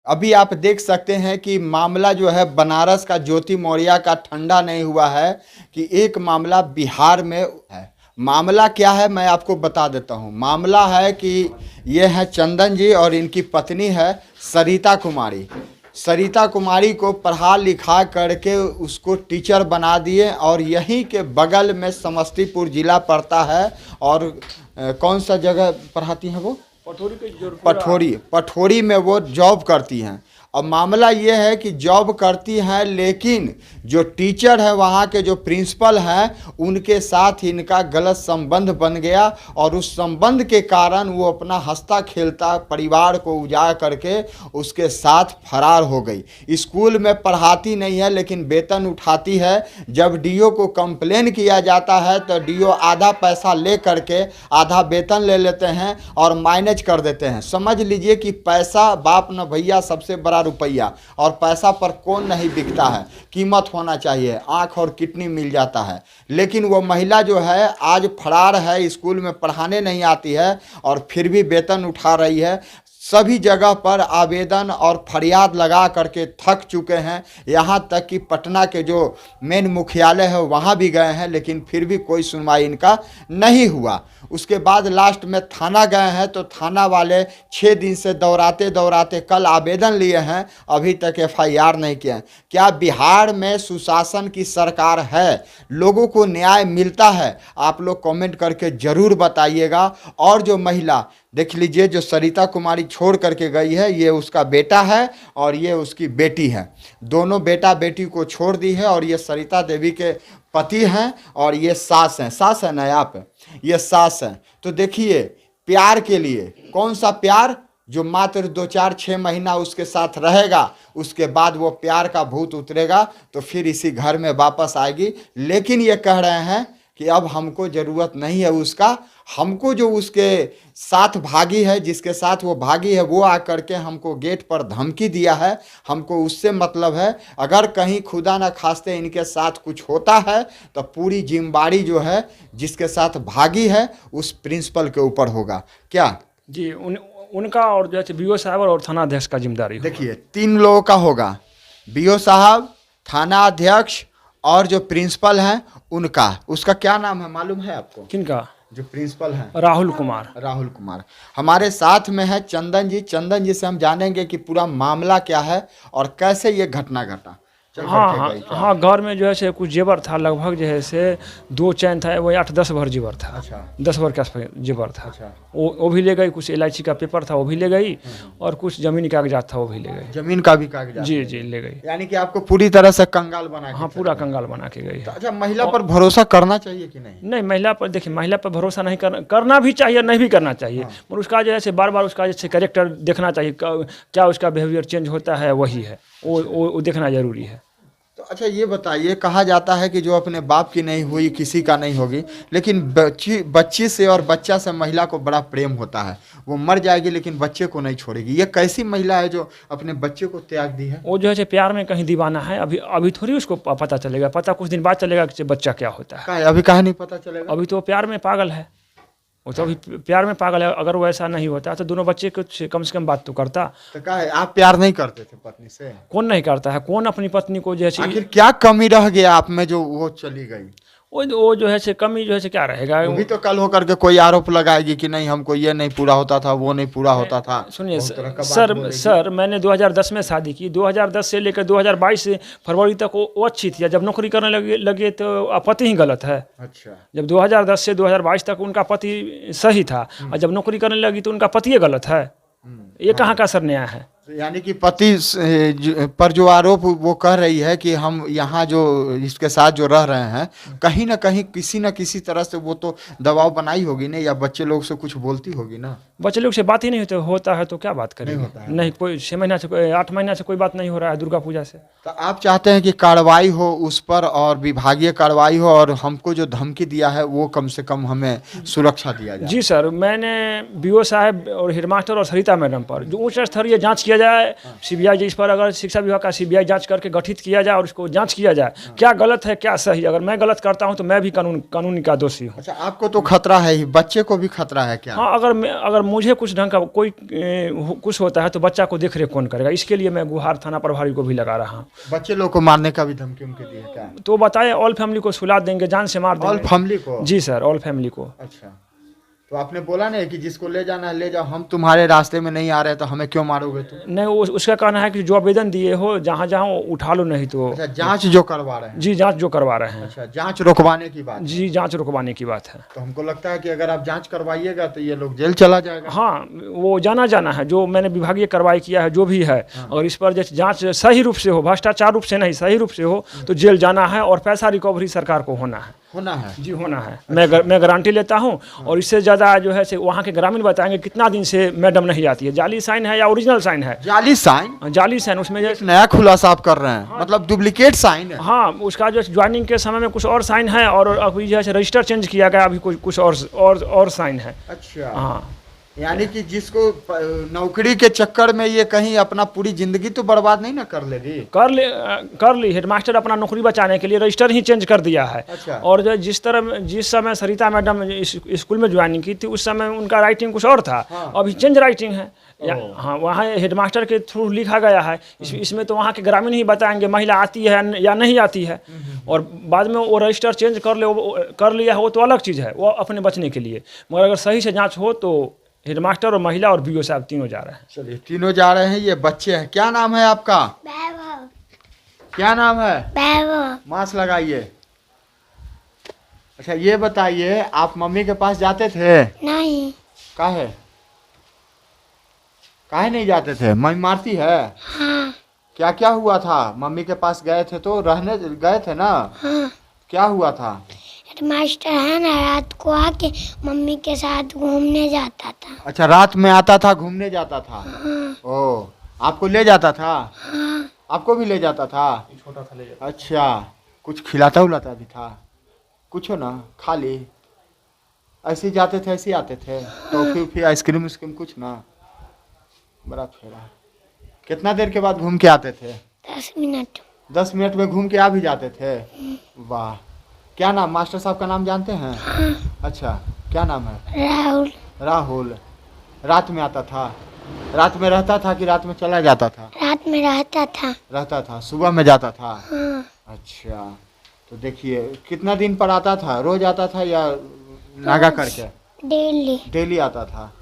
अभी आप देख सकते हैं कि मामला जो है बनारस का ज्योति मौर्य का ठंडा नहीं हुआ है कि एक मामला बिहार में है। मामला क्या है मैं आपको बता देता हूँ। मामला है कि ये है चंदन जी और इनकी पत्नी है सरिता कुमारी। सरिता कुमारी को पढ़ा लिखा करके उसको टीचर बना दिए और यहीं के बगल में समस्तीपुर जिला पड़ता है। और कौन सा जगह पढ़ाती हैं वो? पठोरी में वो जॉब करती हैं। अब मामला ये है कि जॉब करती हैं लेकिन जो टीचर है वहाँ के जो प्रिंसिपल हैं उनके साथ इनका गलत संबंध बन गया और उस संबंध के कारण वो अपना हंसता खेलता परिवार को उजाड़ करके उसके साथ फरार हो गई। स्कूल में पढ़ाती नहीं है लेकिन वेतन उठाती है। जब डीओ को कंप्लेन किया जाता है तो डीओ आधा पैसा ले करके आधा वेतन ले लेते हैं और मैनेज कर देते हैं। समझ लीजिए कि पैसा बाप न भैया सबसे बड़ा रुपया, और पैसा पर कौन नहीं बिकता है। कीमत होना चाहिए, आंख और किडनी मिल जाता है। लेकिन वो महिला जो है आज फरार है, स्कूल में पढ़ाने नहीं आती है और फिर भी वेतन उठा रही है। सभी जगह पर आवेदन और फरियाद लगा करके थक चुके हैं। यहाँ तक कि पटना के जो मेन मुख्यालय है वहाँ भी गए हैं लेकिन फिर भी कोई सुनवाई इनका नहीं हुआ। उसके बाद लास्ट में थाना गए हैं तो थाना वाले 6 दिन से दौड़ाते दौड़ाते कल आवेदन लिए हैं, अभी तक एफआईआर नहीं किए हैं। क्या बिहार में सुशासन की सरकार है? लोगों को न्याय मिलता है? आप लोग कमेंट करके ज़रूर बताइएगा। और जो महिला देख लीजिए जो सरिता कुमारी छोड़ करके गई है, ये उसका बेटा है और ये उसकी बेटी है। दोनों बेटा बेटी को छोड़ दी है और ये सरिता देवी के पति हैं और ये सास हैं। सास है ना आप? ये सास हैं। तो देखिए प्यार के लिए, कौन सा प्यार? जो मात्र 2-4-6 महीना उसके साथ रहेगा, उसके बाद वो प्यार का भूत उतरेगा तो फिर इसी घर में वापस आएगी। लेकिन ये कह रहे हैं कि अब हमको ज़रूरत नहीं है उसका, हमको जो उसके साथ भागी है, जिसके साथ वो भागी है, वो आकर के हमको गेट पर धमकी दिया है, हमको उससे मतलब है। अगर कहीं खुदा न खास्ते इनके साथ कुछ होता है तो पूरी जिम्मेदारी जो है जिसके साथ भागी है उस प्रिंसिपल के ऊपर होगा। क्या जी उनका और जैसे बीओ साहब और थाना अध्यक्ष का जिम्मेदारी होगा। देखिए 3 लोगों का होगा, बीओ साहब, थाना अध्यक्ष और जो प्रिंसिपल हैं उनका। उसका क्या नाम है मालूम है आपको? किनका? जो प्रिंसिपल हैं राहुल कुमार। राहुल कुमार। हमारे साथ में है चंदन जी। चंदन जी से हम जानेंगे कि पूरा मामला क्या है और कैसे ये घटना घटा। चल हाँ बैठे हाँ गई क्या? हाँ, घर में जो है से कुछ जेवर था, लगभग जो है से 2 चैन था, वही 8-10 भर जेवर था। अच्छा 10 भर के आसपास जेवर था। अच्छा। वो भी ले गई। कुछ LIC का पेपर था वो भी ले गई और कुछ जमीन कागजात था वो भी ले गई। जमीन का भी कागजात? जी जी ले गई। यानी कि आपको पूरी तरह से कंगाल बना के हाँ पूरा कंगाल बना के गई है। अच्छा, महिला पर भरोसा करना चाहिए कि नहीं? नहीं, महिला पर देखिए, महिला पर भरोसा नहीं करना भी चाहिए, नहीं भी करना चाहिए। पर उसका जो है बार बार उसका जैसे कैरेक्टर देखना चाहिए, क्या उसका बिहेवियर चेंज होता है, वही है वो देखना जरूरी है। तो अच्छा ये बताइए, कहा जाता है कि जो अपने बाप की नहीं हुई किसी का नहीं होगी, लेकिन बच्ची से और बच्चा से महिला को बड़ा प्रेम होता है। वो मर जाएगी लेकिन बच्चे को नहीं छोड़ेगी। ये कैसी महिला है जो अपने बच्चे को त्याग दी है? वो जो है प्यार में कहीं दीवाना है। अभी थोड़ी उसको पता चलेगा, पता कुछ दिन बाद चलेगा कि बच्चा क्या होता है। अभी कहा नहीं पता चलेगा? अभी तो प्यार में पागल है वो, तो अभी प्यार में पागल है। अगर वो ऐसा नहीं होता तो दोनों बच्चे कुछ कम से कम बात तो करता। तो क्या है, आप प्यार नहीं करते थे पत्नी से? कौन नहीं करता है? कौन अपनी पत्नी को जैसे, आखिर क्या कमी रह गया आप में जो वो चली गई? वो जो है कमी जो है क्या रहेगा? अभी तो कल होकर के कोई आरोप लगाएगी कि नहीं हमको ये नहीं पूरा होता था, वो नहीं पूरा होता था। सुनिए सर, मैंने 2010 में शादी की। 2010 से लेकर 2022 फरवरी तक वो अच्छी थी। जब नौकरी करने लगे तो पति ही गलत है। अच्छा। जब 2010 से 2022 तक उनका पति सही था और जब नौकरी करने लगी तो उनका पति गलत है। ये कहाँ का सर न्याय है? यानी कि पति पर जो आरोप वो कह रही है कि हम यहाँ जो इसके साथ जो रह रहे हैं, कहीं ना कहीं किसी न किसी तरह से वो तो दबाव बनाई होगी ना, या बच्चे लोग से कुछ बोलती होगी ना। बच्चे लोग से बात ही नहीं होता है तो क्या बात करेंगे? नहीं, कोई 6 महीना से 8 महीना से कोई बात नहीं हो रहा है दुर्गा पूजा से। तो आप चाहते हैं कि कार्रवाई हो उस पर और विभागीय कार्रवाई हो और हमको जो धमकी दिया है वो कम से कम हमें सुरक्षा दिया जाए? जी सर, मैंने BO साहब और हेडमास्टर और सरिता मैडम पर जो उच्च स्तरीय जाँच किया जाए, सीबीआई इस पर अगर शिक्षा विभाग का सीबीआई जांच करके गठित किया जाए और उसको जांच किया जाए क्या गलत है क्या सही। अगर मैं गलत करता हूं तो मैं भी कानूनी का दोषी हूं। अच्छा, आपको तो खतरा है ही, बच्चे को भी खतरा है क्या? हाँ, अगर मुझे कुछ ढंग का कोई कुछ होता है तो बच्चा को देख रेख कौन करेगा। इसके लिए मैं गुहार थाना प्रभारी को भी लगा रहा हूँ। बच्चे लोग को मारने का भी धमकी उनके दी है क्या? तो बताए ऑल फैमिली को सुला देंगे, जान से मार ऑल देंगे। फैमिली को? जी सर, ऑल फैमिली को। अच्छा, तो आपने बोला नहीं कि जिसको ले जाना है ले जाओ, हम तुम्हारे रास्ते में नहीं आ रहे तो हमें क्यों मारोगे तुम? नहीं, उसका कहना है कि जो आवेदन दिए हो जहाँ जहाँ उठा लो, नहीं तो। अच्छा, जांच जो करवा रहे हैं? जी, जांच जो करवा रहे हैं। अच्छा, जांच रुकवाने की बात है। जी, जांच रुकवाने की बात है। तो हमको लगता है कि अगर आप जांच करवाइएगा तो ये लोग जेल चला जाएगा। हाँ, वो जाना है जो मैंने विभागीय कार्रवाई किया है जो भी है। अगर इस पर जैसे जांच सही रूप से हो, भ्रष्टाचार रूप से नहीं सही रूप से हो तो जेल जाना है और पैसा रिकवरी सरकार को होना है। होना है जी, होना है। मैं गारंटी लेता हूँ। और इससे ज़्यादा जो है से वहाँ के ग्रामीण बताएंगे कितना दिन से मैडम नहीं आती है, जाली साइन है या ओरिजिनल साइन है। जाली साइन? जाली साइन, उसमें जैसे नया खुलासा आप कर रहे हैं, मतलब डुप्लीकेट साइन है। हाँ, उसका जो ज्वाइनिंग के समय में कुछ और साइन है और अभी जो है रजिस्टर चेंज किया गया, अभी कुछ और साइन है। अच्छा, हाँ, यानी कि जिसको नौकरी के चक्कर में ये कहीं अपना पूरी जिंदगी तो बर्बाद नहीं ना कर लेगी? कर ली। हेडमास्टर अपना नौकरी बचाने के लिए रजिस्टर ही चेंज कर दिया है। अच्छा। और जो जिस समय सरिता मैडम स्कूल में ज्वाइनिंग की थी उस समय उनका राइटिंग कुछ और था। हाँ। अभी चेंज राइटिंग है। हाँ, वहाँ हेडमास्टर के थ्रू लिखा गया है। इसमें तो वहाँ के ग्रामीण ही बताएंगे महिला आती है या नहीं आती है। और बाद में वो रजिस्टर चेंज कर लिया है, वो तो अलग चीज़ है, वो अपने बचने के लिए। मगर अगर सही से जाँच हो तो हेडमास्टर और महिला और बीओ साहब तीनों जा रहे हैं। चलिए, तीनों जा रहे हैं। ये बच्चे हैं। क्या नाम है आपका? वैभव। क्या नाम है? वैभव। मास्क लगाइए। अच्छा, ये बताइए, आप मम्मी के पास जाते थे? नहीं। काहे नहीं जाते थे? मम्मी मारती है? हाँ। क्या क्या हुआ था? मम्मी के पास गए थे तो रहने गए थे ना? हाँ। क्या हुआ था? हेडमास्टर है ना, रात को आके मम्मी के साथ घूमने जाता था। अच्छा, रात में आता था, घूमने जाता था? हाँ। ओ, आपको ले जाता था? हाँ। आपको भी ले जाता था? छोटा था, ले जाता। अच्छा, कुछ खिलाता उलाता भी था? कुछ हो ना, खाली ऐसे ही जाते थे, ऐसे ही आते थे? टॉफी उफी आइसक्रीम उस्क्रीम कुछ ना? बड़ा फेरा। कितना देर के बाद घूम के आते थे? 10 मिनट। 10 मिनट में घूम के आ भी जाते थे? वाह। क्या नाम, मास्टर साहब का नाम जानते हैं? हाँ। अच्छा, क्या नाम है? राहुल। राहुल। रात में आता था? रात में रहता था कि रात में चला जाता था? रात में रहता था। सुबह में जाता था? हाँ। अच्छा, तो देखिए कितना दिन पर आता था? रोज आता था या नागा करके? डेली आता था।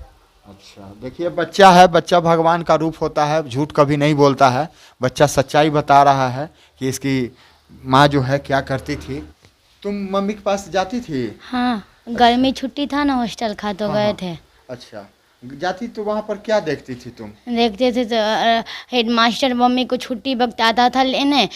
अच्छा, देखिए बच्चा है, बच्चा भगवान का रूप होता है, झूठ कभी नहीं बोलता है। बच्चा सच्चाई बता रहा है कि इसकी माँ जो है क्या करती थी। तुम मम्मी के पास जाती थी? हाँ, गर्मी छुट्टी था ना, हॉस्टल खा तो गए थे। अच्छा, जाती तो वहाँ पर क्या देखती थी तुम? देखते थे तो हेडमास्टर मम्मी को छुट्टी वक्त आता था लेने,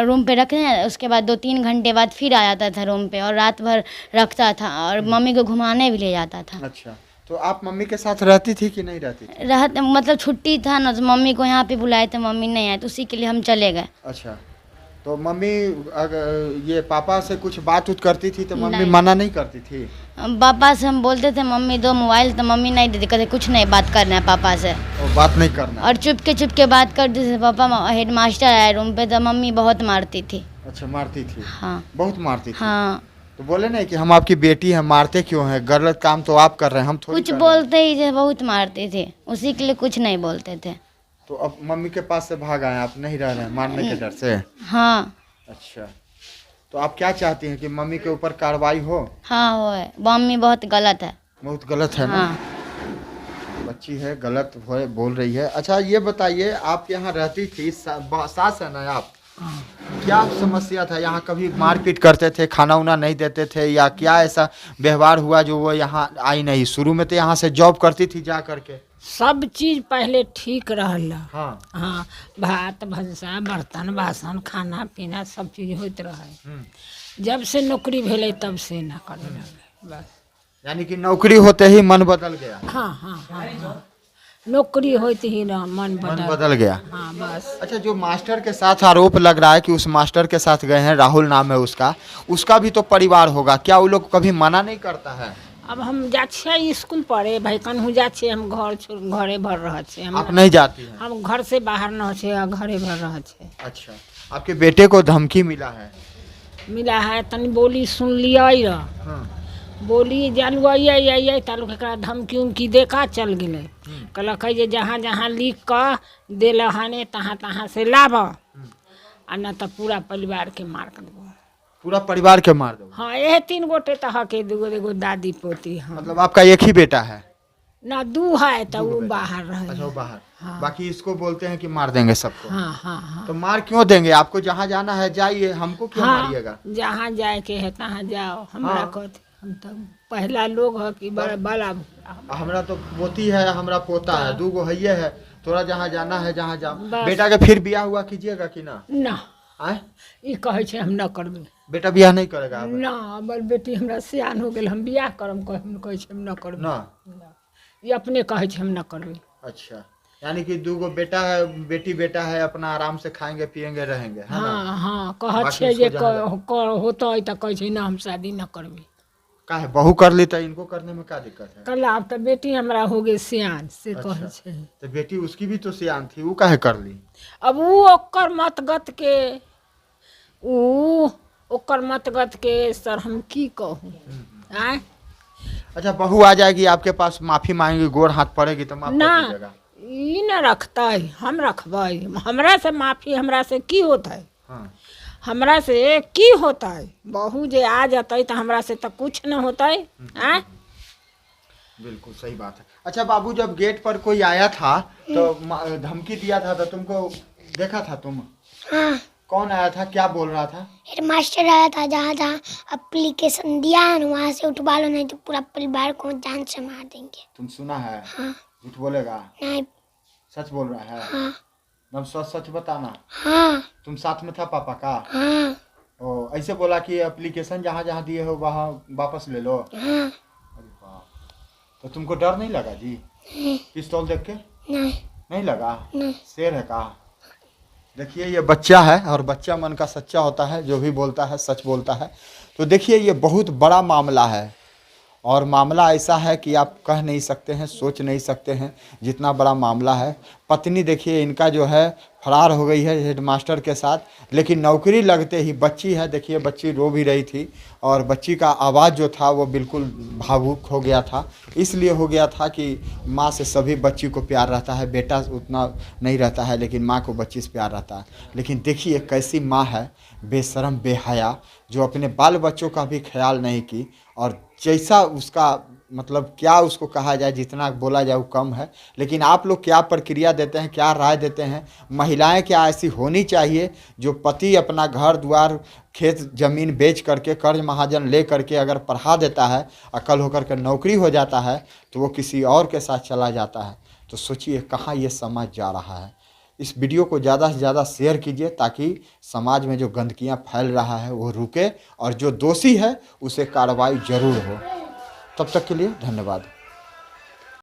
रूम पे रखने, उसके बाद 2-3 घंटे बाद फिर आ जाता था रूम पे और रात भर रखता था और मम्मी को घुमाने भी ले जाता था। अच्छा, तो आप मम्मी के साथ रहती थी कि नहीं रहती थी? मतलब छुट्टी था ना, तो मम्मी को यहाँ पे बुलाए थे, मम्मी नहीं आए तो उसी के लिए हम चले गए। अच्छा, तो मम्मी अगर ये पापा से कुछ बात उत करती थी तो मम्मी नहीं। मना नहीं करती थी? पापा से हम बोलते थे मम्मी दो मोबाइल, तो मम्मी नहीं देती, कहते कुछ नहीं बात करना है पापा से, और बात नहीं करना? और चुप के बात करते थे। पापा हेडमास्टर आए रूम पे तो मम्मी बहुत मारती थी। अच्छा, मारती थी? हाँ। बहुत मारती थी? हाँ। तो बोले नहीं कि हम आपकी बेटी हैं, मारते क्यों हैं? गलत काम तो आप कर रहे हैं, हम थोड़ी कुछ कर रहे हैं। बोलते ही थे, बहुत मारते थे, उसी के लिए कुछ नहीं बोलते थे। तो अब मम्मी के पास से भाग आए, आप नहीं रह रहे हैं मारने के डर से? हाँ। अच्छा, तो आप क्या चाहती हैं कि मम्मी के ऊपर कार्रवाई हो? हाँ, हो है, मम्मी बहुत गलत है। बहुत गलत है ना? हाँ। बच्ची है, गलत बोल रही है। अच्छा, ये बताइए, आप यहाँ रहती थी, सास है ना आप? क्या समस्या था यहाँ? कभी मारपीट करते थे, खाना उना नहीं देते थे, या क्या ऐसा व्यवहार हुआ जो वो यहाँ आई नहीं? शुरू में तो यहाँ से जॉब करती थी जा करके। सब चीज पहले ठीक रहल। हाँ। हाँ, भात भंसा बर्तन बासन खाना पीना सब चीज होते रहे। जब से नौकरी भेले तब से ना करे लगे बस। यानी कि नौकरी होते ही मन बदल गया? हाँ हाँ हाँ हाँ, नौकरी होते ही ना मन मन बदल गया। हाँ बस। अच्छा, जो मास्टर के साथ आरोप लग रहा है कि उस मास्टर के साथ गए हैं, राहुल नाम है उसका भी तो परिवार होगा, क्या वो लोग कभी मना नहीं करता है? अब हम जा छियै स्कूल पढ़े भाई कन्हू जा छियै हम घरे भर रह छियै हम आप नहीं जाती हैं? हम घर से बाहर न छे घरे भर रह छे। अच्छा, आपके बेटे को धमकी मिला है? मिला है तनी बोली सुन लिया हाँ। बोली जालू आई तालू एकरा धमकी उमकी देखा चल गए कहलक जे जहाँ जहाँ लिख कर दिल हने तहाँ तहाँ से लाभ आ न तो पूरा परिवार के मार कर देबो। पूरा परिवार के मार दो? हाँ यह 3 गोटे तह के दूगो एगो दादी पोती हाँ मतलब आपका एक ही बेटा है? ना 2 है तो वो बाहर रहे। अच्छा, वो बाहर। हाँ। बाकी इसको बोलते हैं कि मार देंगे सबको? हाँ हाँ हाँ तो मार क्यों देंगे? आपको जहाँ जाना है जाइए, हमको क्यों मारिएगा? जहाँ जाए के है तहाँ जाओ हमरा हाँ। कहते हम तो पहला लोग है कि बड़ा बड़ा हमरा तो पोती है, हमरा पोता है, 2 गो है है, तोरा जहाँ जाना है जहाँ जाओ। बस। बेटा के फिर बियाह हुआ कीजिएगा कि ना? ना आए? ई कहे छे हम न करबे बेटा बियाह नहीं करेगा अब? ना हमर बेटी हमरा सियान हो गेल हम बियाह करम कहे छे हम न करबे ना? ई अपने कहे छे हम न करबे। अच्छा, यानी कि 2 गो बेटा है, बेटा है, अपना आराम से खाएंगे पिएंगे रहेंगे, है ना? हाँ हाँ कहे बाकी छे जे उसको जहाँ होता है तो कहे छे ना हम शादी न करबे। काहे बहू कर ली तो इनको करने में क्या दिक्कत है? कल अब तो बेटी हमरा हो गई सियान से अच्छा। कहे छे। तो बेटी उसकी भी तो सियान थी, वो काहे कर ली? अब वो ओकर मतगत के ओकर मतगत के सर हम की कहूँ आय अच्छा, बहू आ जाएगी आपके पास, माफी मांगेगी, गोड़ हाथ पड़ेगी तो माफ कर ना दीजिएगा? ई न रखते हम रखबै हमरा से माफी हमरा से की होता है हाँ। हमरा से की होता है बहू जे आ जाते तो हमरा से तो कुछ न होता है आय बिल्कुल सही बात है। अच्छा बाबू, जब गेट पर कोई आया था तो धमकी दिया था तो तुमको देखा था तुम? हाँ, कौन आया था, क्या बोल रहा था? हेडमास्टर आया था, जहाँ जहाँ एप्लीकेशन दिया है ना वहाँ से उठवा लो, नहीं तो पूरा परिवार को जान से मार देंगे। तुम सुना है? हाँ। झूठ बोलेगा? नहीं। सच बोल रहा है? हाँ एकदम सच सच बताना। हाँ तुम साथ में था पापा का? हाँ ओ, ऐसे बोला कि एप्लीकेशन जहाँ जहाँ दिए हो वहाँ वापस ले लो? हाँ। अरे वाह, तो तुमको डर नहीं लगा जी पिस्तौल देख के? नहीं नहीं लगा? नहीं। शेर है का? देखिए ये बच्चा है और बच्चा मन का सच्चा होता है, जो भी बोलता है सच बोलता है। तो देखिए ये बहुत बड़ा मामला है और मामला ऐसा है कि आप कह नहीं सकते हैं, सोच नहीं सकते हैं जितना बड़ा मामला है। पत्नी देखिए इनका जो है फरार हो गई है हेडमास्टर के साथ, लेकिन नौकरी लगते ही बच्ची है, देखिए बच्ची रो भी रही थी और बच्ची का आवाज़ जो था वो बिल्कुल भावुक हो गया था। इसलिए हो गया था कि माँ से सभी बच्ची को प्यार रहता है, बेटा उतना नहीं रहता है, लेकिन माँ को बच्ची से प्यार रहता है। लेकिन देखिए कैसी माँ है, बेशरम बेहया, जो अपने बाल बच्चों का भी ख्याल नहीं की। और जैसा उसका मतलब क्या उसको कहा जाए, जितना बोला जाए वो कम है। लेकिन आप लोग क्या प्रक्रिया देते हैं, क्या राय देते हैं? महिलाएं क्या ऐसी होनी चाहिए जो पति अपना घर द्वार खेत ज़मीन बेच करके कर्ज महाजन ले करके अगर पढ़ा देता है, अकल होकर के नौकरी हो जाता है तो वो किसी और के साथ चला जाता है? तो सोचिए कहाँ ये समाज जा रहा है। इस वीडियो को ज़्यादा से ज़्यादा शेयर कीजिए ताकि समाज में जो गंदगियाँ फैल रहा है वो रुके और जो दोषी है उसे कार्रवाई जरूर हो। तब तक के लिए धन्यवाद।